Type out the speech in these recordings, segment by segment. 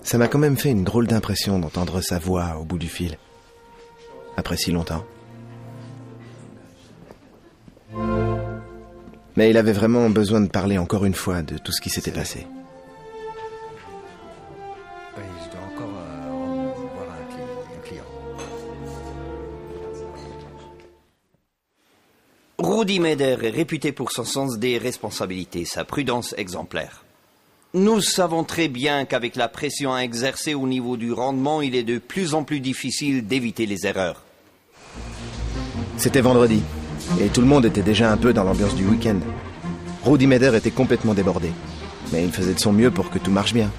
Ça m'a quand même fait une drôle d'impression d'entendre sa voix au bout du fil. Après si longtemps. Mais il avait vraiment besoin de parler encore une fois de tout ce qui s'était passé. Oui, je dois encore voir un client. Rudi Meder est réputé pour son sens des responsabilités, sa prudence exemplaire. Nous savons très bien qu'avec la pression à exercer au niveau du rendement, il est de plus en plus difficile d'éviter les erreurs. C'était vendredi, et tout le monde était déjà un peu dans l'ambiance du week-end. Rudi Meder était complètement débordé, mais il faisait de son mieux pour que tout marche bien.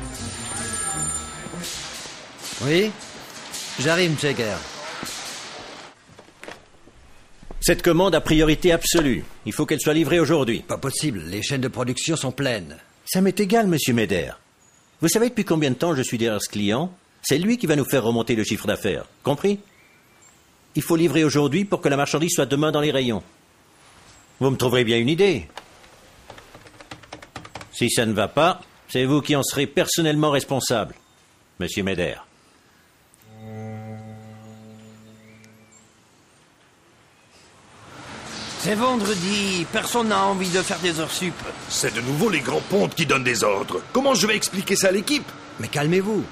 Oui, j'arrive, Jäger. Cette commande a priorité absolue. Il faut qu'elle soit livrée aujourd'hui. Pas possible, les chaînes de production sont pleines. Ça m'est égal, monsieur Meder. Vous savez depuis combien de temps je suis derrière ce client? C'est lui qui va nous faire remonter le chiffre d'affaires. Compris? Il faut livrer aujourd'hui pour que la marchandise soit demain dans les rayons. Vous me trouverez bien une idée. Si ça ne va pas, c'est vous qui en serez personnellement responsable, monsieur Meder. C'est vendredi, personne n'a envie de faire des heures sup. C'est de nouveau les grands pontes qui donnent des ordres. Comment je vais expliquer ça à l'équipe? Mais calmez-vous,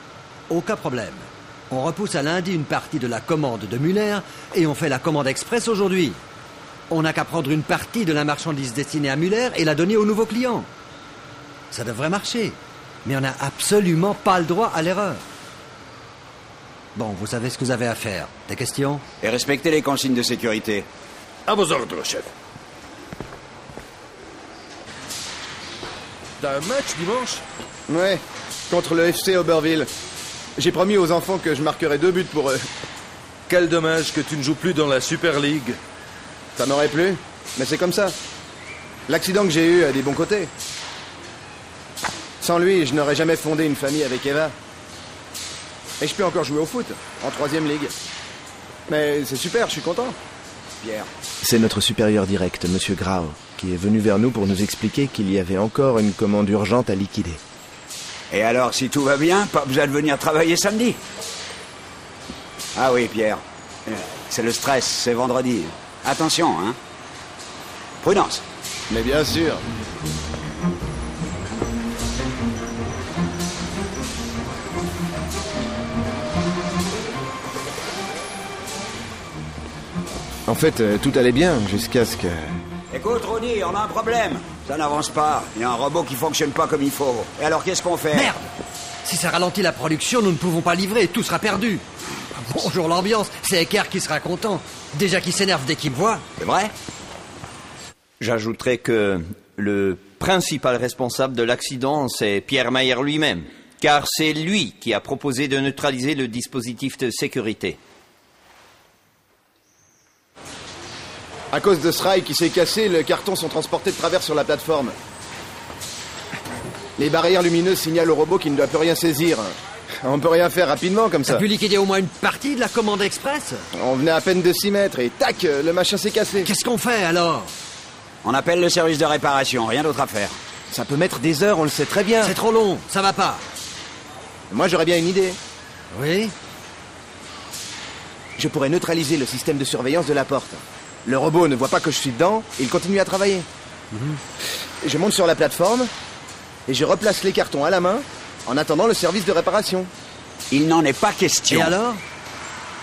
aucun problème. On repousse à lundi une partie de la commande de Muller et on fait la commande express aujourd'hui. On n'a qu'à prendre une partie de la marchandise destinée à Muller et la donner au nouveau client. Ça devrait marcher, mais on n'a absolument pas le droit à l'erreur. Bon, vous savez ce que vous avez à faire. Des questions? Et respectez les consignes de sécurité. À vos ordres, chef. T'as un match dimanche? Ouais, contre le FC Oberville. J'ai promis aux enfants que je marquerais 2 buts pour eux. Quel dommage que tu ne joues plus dans la Super League. Ça m'aurait plu, mais c'est comme ça. L'accident que j'ai eu a des bons côtés. Sans lui, je n'aurais jamais fondé une famille avec Eva. Et je peux encore jouer au foot, en 3e ligue. Mais c'est super, je suis content. Pierre. C'est notre supérieur direct, monsieur Grau, qui est venu vers nous pour nous expliquer qu'il y avait encore une commande urgente à liquider. Et alors, si tout va bien, pas besoin de venir travailler samedi? Ah oui, Pierre. C'est le stress, c'est vendredi. Attention, hein. Prudence. Mais bien sûr. En fait, tout allait bien jusqu'à ce que... Écoute, Ronnie, on a un problème. Ça n'avance pas. Il y a un robot qui fonctionne pas comme il faut. Et alors, qu'est-ce qu'on fait? Merde! Si ça ralentit la production, nous ne pouvons pas livrer, tout sera perdu. Bonjour l'ambiance, c'est Ecker qui sera content. Déjà qu'il s'énerve dès qu'il me voit. C'est vrai? J'ajouterais que le principal responsable de l'accident, c'est Pierre Mayer lui-même, car c'est lui qui a proposé de neutraliser le dispositif de sécurité. À cause de ce rail qui s'est cassé, les cartons sont transportés de travers sur la plateforme. Les barrières lumineuses signalent au robot qu'il ne doit plus rien saisir. On peut rien faire rapidement comme ça. T'as pu liquider au moins une partie de la commande express? On venait à peine de s'y mettre et tac, le machin s'est cassé. Qu'est-ce qu'on fait alors? On appelle le service de réparation, rien d'autre à faire. Ça peut mettre des heures, on le sait très bien. C'est trop long, ça va pas. Moi j'aurais bien une idée. Oui? Je pourrais neutraliser le système de surveillance de la porte. Le robot ne voit pas que je suis dedans et il continue à travailler. Je monte sur la plateforme et je replace les cartons à la main en attendant le service de réparation. Il n'en est pas question. Et alors?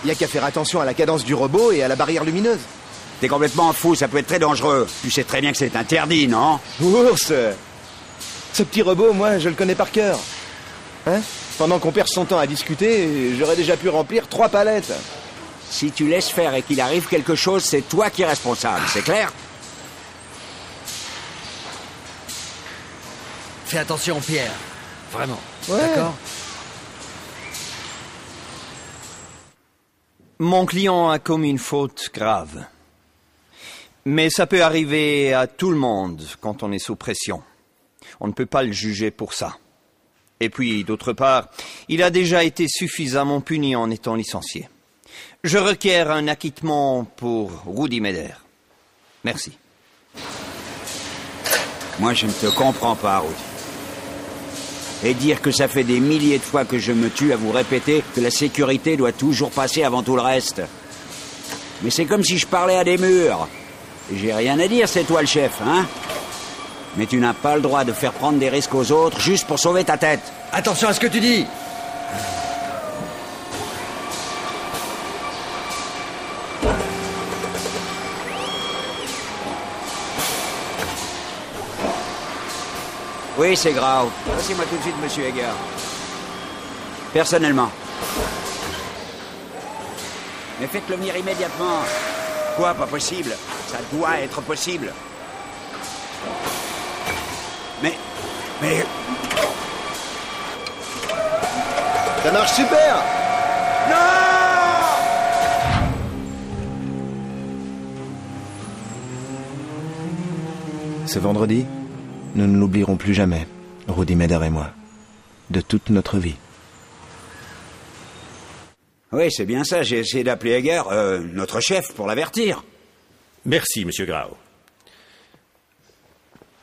Il n'y a qu'à faire attention à la cadence du robot et à la barrière lumineuse. T'es complètement fou, ça peut être très dangereux. Tu sais très bien que c'est interdit, non? Ours! Ce petit robot, moi, je le connais par cœur. Hein? Pendant qu'on perd son temps à discuter, j'aurais déjà pu remplir 3 palettes. Si tu laisses faire et qu'il arrive quelque chose, c'est toi qui es responsable, c'est clair? Fais attention, Pierre. Vraiment. Ouais. D'accord? Mon client a commis une faute grave. Mais ça peut arriver à tout le monde quand on est sous pression. On ne peut pas le juger pour ça. Et puis, d'autre part, il a déjà été suffisamment puni en étant licencié. Je requiers un acquittement pour Rudi Meder. Merci. Moi, je ne te comprends pas, Rudi. Et dire que ça fait des milliers de fois que je me tue à vous répéter que la sécurité doit toujours passer avant tout le reste. Mais c'est comme si je parlais à des murs. Et j'ai rien à dire, c'est toi le chef, hein? Mais tu n'as pas le droit de faire prendre des risques aux autres juste pour sauver ta tête. Attention à ce que tu dis! Oui, c'est grave. Passez-moi tout de suite, monsieur Hager. Personnellement. Mais faites-le venir immédiatement. Quoi, pas possible? Ça doit être possible. Mais... Ça marche super! Ce vendredi, nous ne l'oublierons plus jamais, Rudi Meder et moi, de toute notre vie. Oui, c'est bien ça. J'ai essayé d'appeler Hager, notre chef, pour l'avertir. Merci, Monsieur Grau.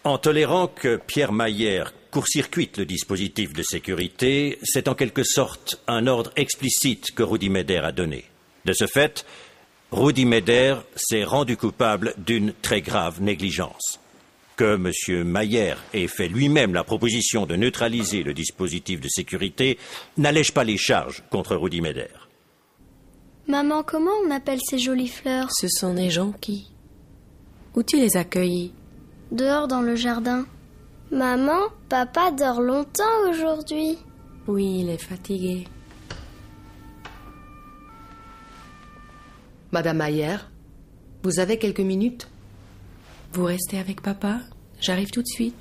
En tolérant que Pierre Mayer court-circuite le dispositif de sécurité, c'est en quelque sorte un ordre explicite que Rudi Meder a donné. De ce fait, Rudi Meder s'est rendu coupable d'une très grave négligence. Que M. Mayer ait fait lui-même la proposition de neutraliser le dispositif de sécurité n'allège pas les charges contre Rudi Meder. Maman, comment on appelle ces jolies fleurs? Ce sont des jonquilles. Où tu les as cueillies? Dehors dans le jardin. Maman, papa dort longtemps aujourd'hui. Oui, il est fatigué. Madame Mayer, vous avez quelques minutes? Vous restez avec papa? J'arrive tout de suite.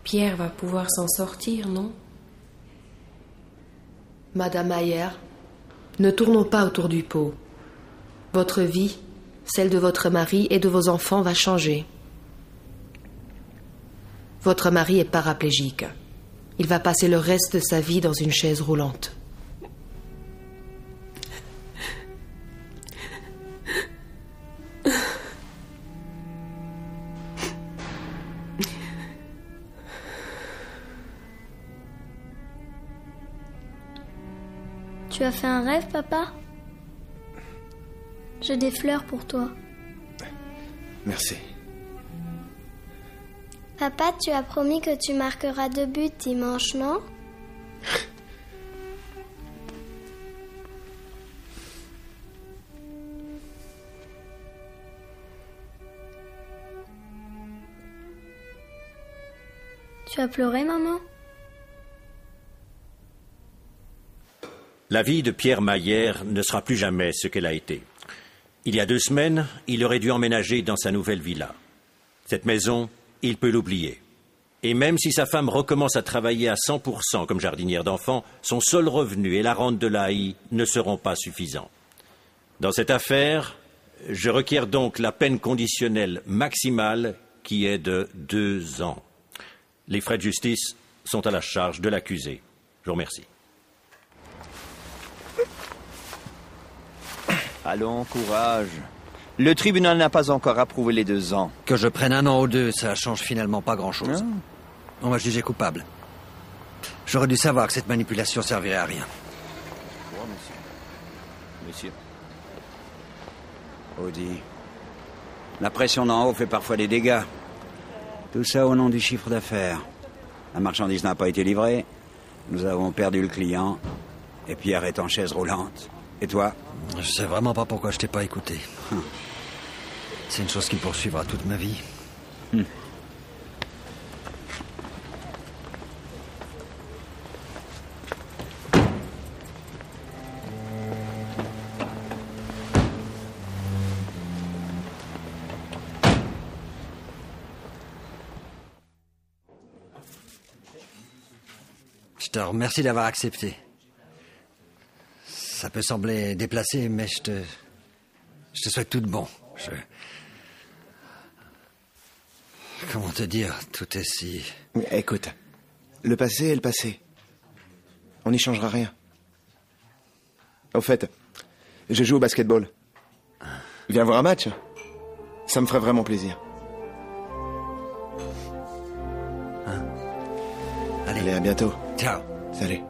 Pierre va pouvoir s'en sortir, non? Madame Mayer, ne tournons pas autour du pot. Votre vie, celle de votre mari et de vos enfants va changer. Votre mari est paraplégique. Il va passer le reste de sa vie dans une chaise roulante. Tu as fait un rêve, papa? J'ai des fleurs pour toi. Merci. Papa, tu as promis que tu marqueras 2 buts dimanche, non? Tu as pleuré, maman? La vie de Pierre Mayer ne sera plus jamais ce qu'elle a été. Il y a 2 semaines, il aurait dû emménager dans sa nouvelle villa. Cette maison, il peut l'oublier. Et même si sa femme recommence à travailler à 100% comme jardinière d'enfants, son seul revenu et la rente de l'AI ne seront pas suffisants. Dans cette affaire, je requiers donc la peine conditionnelle maximale qui est de 2 ans. Les frais de justice sont à la charge de l'accusé. Je vous remercie. Allons, courage. Le tribunal n'a pas encore approuvé les 2 ans. Que je prenne 1 an ou 2, ça change finalement pas grand-chose. On m'a jugé coupable. J'aurais dû savoir que cette manipulation servirait à rien. Oh, monsieur. Audi, la pression d'en haut fait parfois des dégâts. Tout ça au nom du chiffre d'affaires. La marchandise n'a pas été livrée. Nous avons perdu le client. Et Pierre est en chaise roulante. Et toi? Je sais vraiment pas pourquoi je t'ai pas écouté. C'est une chose qui me poursuivra toute ma vie. Je te remercie d'avoir accepté. Ça peut sembler déplacé, mais je te souhaite tout de bon. Comment te dire, tout est si... Écoute, le passé est le passé. On n'y changera rien. Au fait, je joue au basketball. Viens voir un match. Ça me ferait vraiment plaisir. Allez, Allez, à bientôt. ciao. Salut.